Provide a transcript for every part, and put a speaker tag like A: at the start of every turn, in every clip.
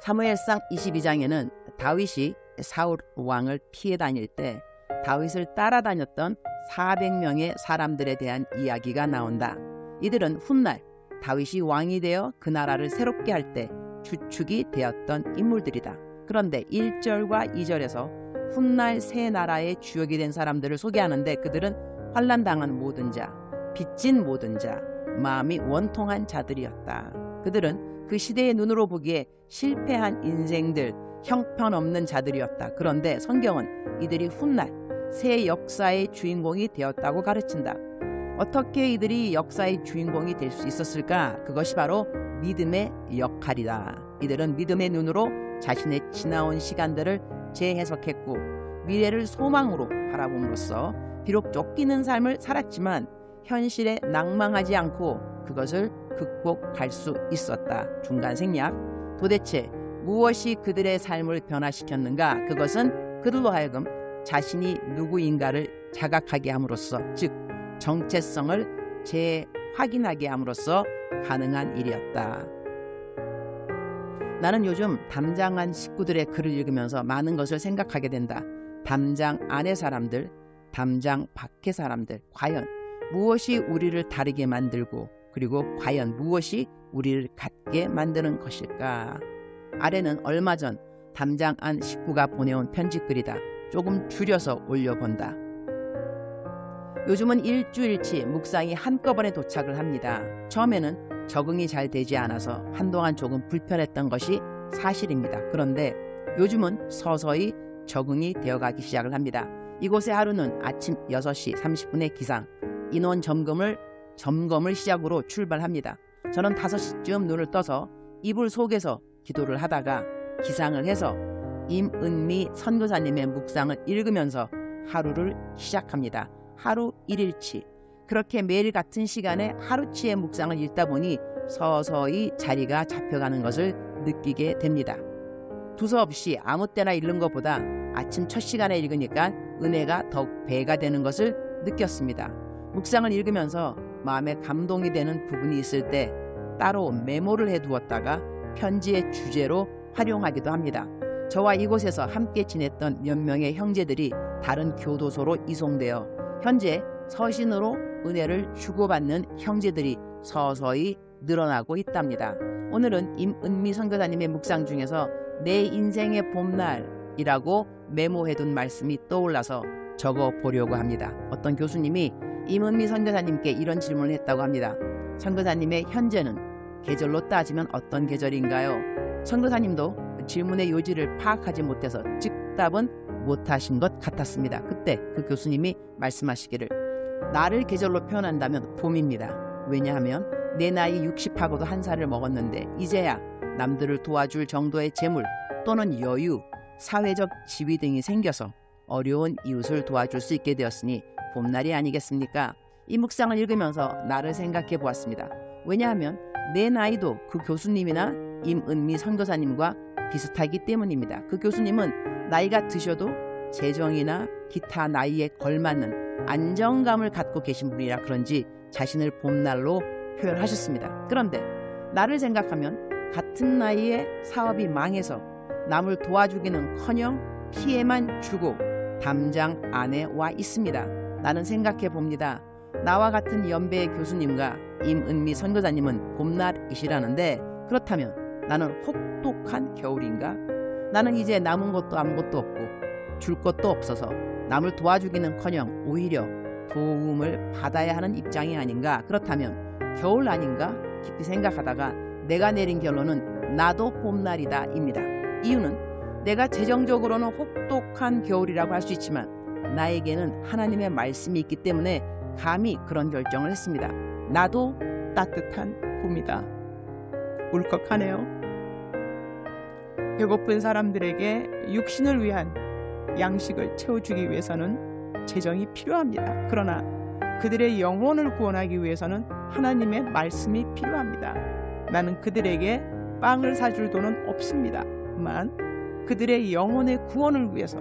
A: 사무엘상 22장에는 다윗이 사울 왕을 피해 다닐 때 다윗을 따라다녔던 400명의 사람들에 대한 이야기가 나온다. 이들은 훗날 다윗이 왕이 되어 그 나라를 새롭게 할 때 주축이 되었던 인물들이다. 그런데 1절과 2절에서 훗날 새 나라의 주역이 된 사람들을 소개하는데 그들은 환난당한 모든 자, 빚진 모든 자, 마음이 원통한 자들이었다. 그들은 그 시대의 눈으로 보기에 실패한 인생들, 형편없는 자들이었다. 그런데 성경은 이들이 훗날 새 역사의 주인공이 되었다고 가르친다. 어떻게 이들이 역사의 주인공이 될 수 있었을까? 그것이 바로 믿음의 역할이다. 이들은 믿음의 눈으로 자신의 지나온 시간들을 재해석했고 미래를 소망으로 바라봄으로써 비록 쫓기는 삶을 살았지만 현실에 낭망하지 않고 그것을 극복할 수 있었다. 중간 생략. 도대체 무엇이 그들의 삶을 변화시켰는가? 그것은 그들로 하여금 자신이 누구인가를 자각하게 함으로써, 즉 정체성을 재확인하게 함으로써 가능한 일이었다. 나는 요즘 담장안 식구들의 글을 읽으면서 많은 것을 생각하게 된다. 담장 안의 사람들, 담장 밖의 사람들, 과연 무엇이 우리를 다르게 만들고 그리고 과연 무엇이 우리를 같게 만드는 것일까? 아래는 얼마 전 담장 안 식구가 보내온 편지글이다. 조금 줄여서 올려본다. 요즘은 일주일치 묵상이 한꺼번에 도착을 합니다. 처음에는 적응이 잘 되지 않아서 한동안 조금 불편했던 것이 사실입니다. 그런데 요즘은 서서히 적응이 되어가기 시작을 합니다. 이곳의 하루는 아침 6시 30분에 기상, 인원 점검을 시작으로 출발합니다. 저는 5시쯤 눈을 떠서 이불 속에서 기도를 하다가 기상을 해서 임은미 선교사님의 묵상을 읽으면서 하루를 시작합니다. 하루 1일치. 그렇게 매일 같은 시간에 하루치의 묵상을 읽다 보니 서서히 자리가 잡혀가는 것을 느끼게 됩니다. 두서없이 아무 때나 읽는 것보다 아침 첫 시간에 읽으니까 은혜가 더욱 배가 되는 것을 느꼈습니다. 묵상을 읽으면서 마음에 감동이 되는 부분이 있을 때 따로 메모를 해두었다가 편지의 주제로 활용하기도 합니다. 저와 이곳에서 함께 지냈던 몇 명의 형제들이 다른 교도소로 이송되어 현재 서신으로 은혜를 주고받는 형제들이 서서히 늘어나고 있답니다. 오늘은 임은미 선교사님의 묵상 중에서 내 인생의 봄날이라고 메모해둔 말씀이 떠올라서 적어보려고 합니다. 어떤 교수님이 임은미 선교사님께 이런 질문을 했다고 합니다. 선교사님의 현재는 계절로 따지면 어떤 계절인가요? 선교사님도 질문의 요지를 파악하지 못해서 즉답은 못하신 것 같았습니다. 그때 그 교수님이 말씀하시기를, 나를 계절로 표현한다면 봄입니다. 왜냐하면 내 나이 60하고도 한 살을 먹었는데 이제야 남들을 도와줄 정도의 재물 또는 여유, 사회적 지위 등이 생겨서 어려운 이웃을 도와줄 수 있게 되었으니 봄날이 아니겠습니까? 이 묵상을 읽으면서 나를 생각해 보았습니다. 왜냐하면 내 나이도 그 교수님이나 임은미 선교사님과 비슷하기 때문입니다. 그 교수님은 나이가 드셔도 재정이나 기타 나이에 걸맞는 안정감을 갖고 계신 분이라 그런지 자신을 봄날로 표현하셨습니다. 그런데 나를 생각하면 같은 나이에 사업이 망해서 남을 도와주기는커녕 피해만 주고 담장 안에 와 있습니다. 나는 생각해 봅니다. 나와 같은 연배의 교수님과 임은미 선교사님은 봄날이시라는데 그렇다면 나는 혹독한 겨울인가? 나는 이제 남은 것도 아무것도 없고 줄 것도 없어서 남을 도와주기는커녕 오히려 도움을 받아야 하는 입장이 아닌가? 그렇다면 겨울 아닌가? 깊이 생각하다가 내가 내린 결론은 나도 봄날이다 입니다. 이유는 내가 재정적으로는 혹독한 겨울이라고 할 수 있지만 나에게는 하나님의 말씀이 있기 때문에 감히 그런 결정을 했습니다. 나도 따뜻한 봄이다. 울컥하네요. 배고픈 사람들에게 육신을 위한 양식을 채워주기 위해서는 재정이 필요합니다. 그러나 그들의 영혼을 구원하기 위해서는 하나님의 말씀이 필요합니다. 나는 그들에게 빵을 사줄 돈은 없습니다만 그들의 영혼의 구원을 위해서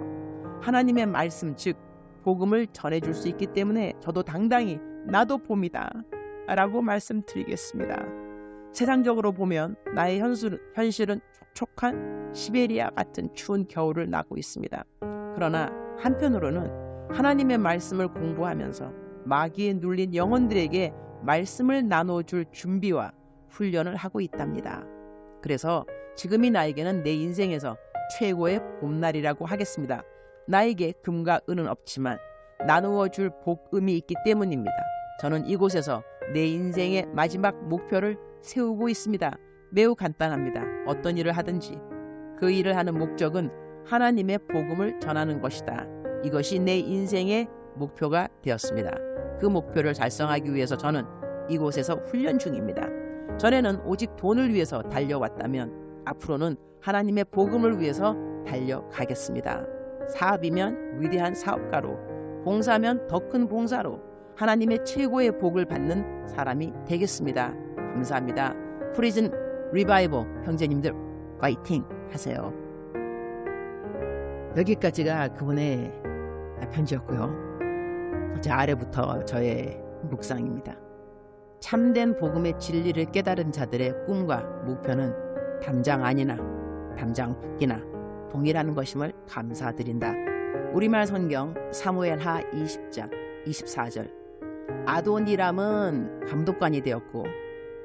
A: 하나님의 말씀, 즉 복음을 전해줄 수 있기 때문에 저도 당당히 나도 봄이다 라고 말씀드리겠습니다. 세상적으로 보면 나의 현실은 촉촉한 시베리아 같은 추운 겨울을 나고 있습니다. 그러나 한편으로는 하나님의 말씀을 공부하면서 마귀에 눌린 영혼들에게 말씀을 나눠줄 준비와 훈련을 하고 있답니다. 그래서 지금이 나에게는 내 인생에서 최고의 봄날이라고 하겠습니다. 나에게 금과 은은 없지만 나누어줄 복음이 있기 때문입니다. 저는 이곳에서 내 인생의 마지막 목표를 세우고 있습니다. 매우 간단합니다. 어떤 일을 하든지 그 일을 하는 목적은 하나님의 복음을 전하는 것이다. 이것이 내 인생의 목표가 되었습니다. 그 목표를 달성하기 위해서 저는 이곳에서 훈련 중입니다. 전에는 오직 돈을 위해서 달려왔다면 앞으로는 하나님의 복음을 위해서 달려가겠습니다. 사업이면 위대한 사업가로, 봉사면 더 큰 봉사로 하나님의 최고의 복을 받는 사람이 되겠습니다. 감사합니다. 프리즌 리바이벌 형제님들 파이팅 하세요. 여기까지가 그분의 편지였고요. 제 아래부터 저의 묵상입니다. 참된 복음의 진리를 깨달은 자들의 꿈과 목표는 담장 안이나 담장 밖이나 동일한 것임을 감사드린다. 우리말 성경 사무엘하 20장 24절. 아도니람은 감독관이 되었고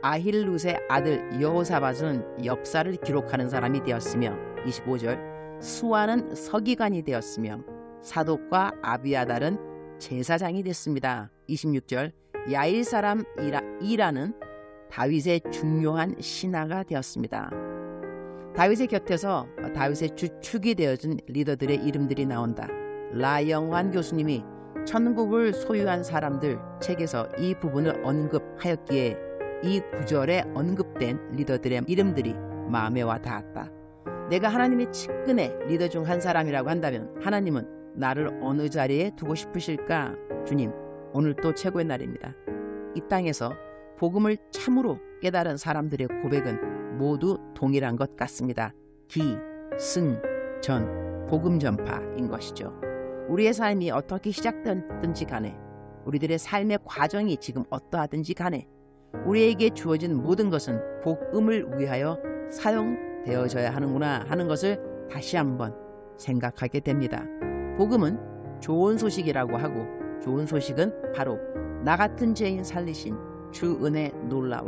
A: 아힐룻의 아들 여호사밧은 역사를 기록하는 사람이 되었으며 25절. 수아는 서기관이 되었으며 사독과 아비아달은 제사장이 됐습니다. 26절. 야일 사람 이라는 다윗의 중요한 신하가 되었습니다. 다윗의 곁에서 다윗의 주축이 되어준 리더들의 이름들이 나온다. 라영환 교수님이 천국을 소유한 사람들 책에서 이 부분을 언급하였기에 이 구절에 언급된 리더들의 이름들이 마음에 와 닿았다. 내가 하나님의 측근의 리더 중 한 사람이라고 한다면 하나님은 나를 어느 자리에 두고 싶으실까? 주님, 오늘 또 최고의 날입니다. 이 땅에서 복음을 참으로 깨달은 사람들의 고백은 모두 동일한 것 같습니다. 기, 승, 전, 복음 전파인 것이죠. 우리의 삶이 어떻게 시작됐든지 간에, 우리들의 삶의 과정이 지금 어떠하든지 간에 우리에게 주어진 모든 것은 복음을 위하여 사용되어져야 하는구나 하는 것을 다시 한번 생각하게 됩니다. 복음은 좋은 소식이라고 하고, 좋은 소식은 바로 나 같은 죄인 살리신 주 은혜 놀라와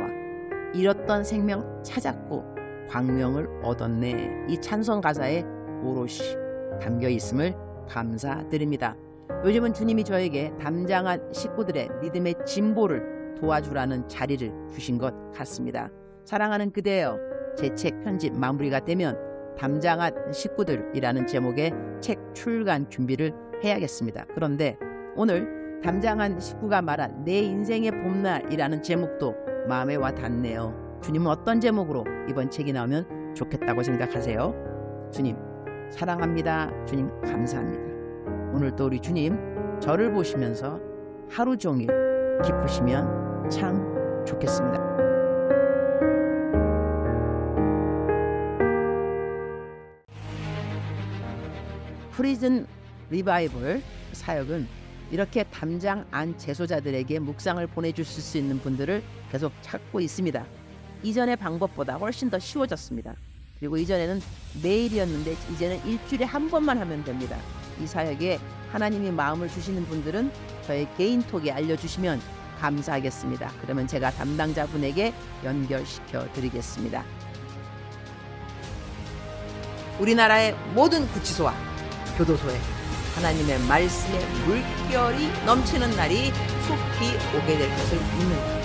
A: 잃었던 생명 찾았고 광명을 얻었네. 이 찬송 가사에 오롯이 담겨 있음을 감사드립니다. 요즘은 주님이 저에게 담장한 식구들의 믿음의 진보를 도와주라는 자리를 주신 것 같습니다. 사랑하는 그대여, 제 책 편집 마무리가 되면 담장한 식구들이라는 제목의 책 출간 준비를 해야겠습니다. 그런데 오늘 담장한 식구가 말한 내 인생의 봄날이라는 제목도 마음에 와 닿네요. 주님은 어떤 제목으로 이번 책이 나오면 좋겠다고 생각하세요? 주님 사랑합니다. 주님 감사합니다. 오늘 또 우리 주님 저를 보시면서 하루 종일 기쁘시면 참 좋겠습니다. 프리즌 리바이벌 사역은 이렇게 담장 안 재소자들에게 묵상을 보내주실 수 있는 분들을 계속 찾고 있습니다. 이전의 방법보다 훨씬 더 쉬워졌습니다. 그리고 이전에는 매일이었는데 이제는 일주일에 한 번만 하면 됩니다. 이 사역에 하나님이 마음을 주시는 분들은 저의 개인톡에 알려주시면 감사하겠습니다. 그러면 제가 담당자분에게 연결시켜 드리겠습니다. 우리나라의 모든 구치소와 교도소에 하나님의 말씀의 물결이 넘치는 날이 속히 오게 될 것을 믿는다.